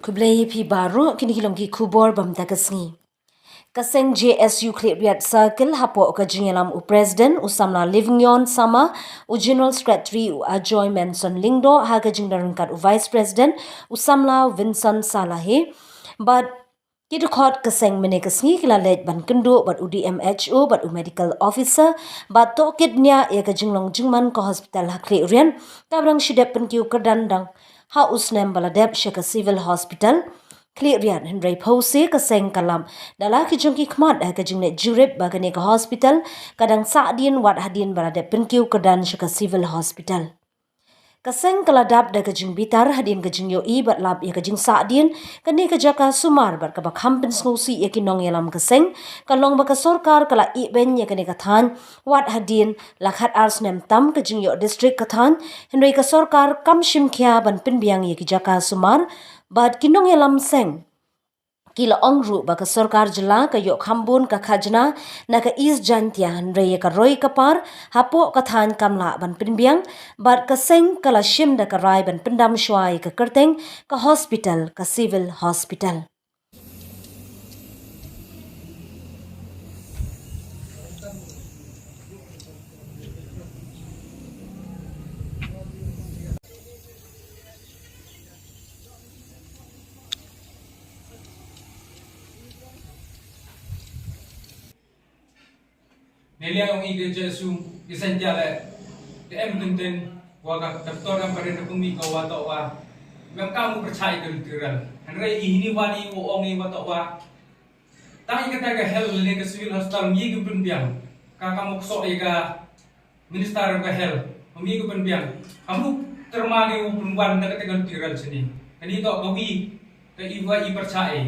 Kublai pi baru kini kilongki kubor bamta kasngi. Kaseng JSU Khliehriat Circle hapo ka jingelam u President usamla Livingyon sama u General Secretary u Ajoy Manson Lingdo ha ka jingdarungkat u Vice President usamla Vincent Salahe but kidukot kaseng mene kasngi kila lej ban kendo bat UDMHO bat u medical officer bat to kidnya ya ka jinglong jingman ko hospital ha Khliehriat kabrang shidep penkiu kedandang ha usnem baladep shaka civil hospital Khliehriat Henry Pose kaseng kalam dala kijungki khmat ka jingne jurep bagane ka hospital kadang saadin wat hadin baladep penkiu kedan shaka civil hospital kaseng kaladap da kajing bitar hadin kajing yo i bat lab ya kajing saadin kani kajaka sumar bat ka bakham pen sngusi ya kinong yalam kaseng kalong baka sorkar kala i ben ya kani kathan wat hadin lakhat ars nem tam kajing yo district kathan henry ka sorkar kam shim khia ban pen biang ya kijaka sumar bat kinong yalam seng kila ongru baka sorkar jela ka yok khambun ka khajna na ka is jantia hanre ka roi ka par hapo ka than kamla ban pinbiang bat ka seng kala shim da ka rai ban Pyndam shwai ka kerteng ka hospital ka civil hospital Neliang ide jesu isenjale em tenten waga kaptoran pada pumi kau wato wa memang kamu percaya kelitiran henry ini wani wo ongi wato wa tangi kata ke hel ni ke civil hospital mi ke penbiang ka kamu so ega minister ke hel mi ke penbiang kamu termagi perempuan dak kelitiran sini ini tok gawi ke iwa i percaya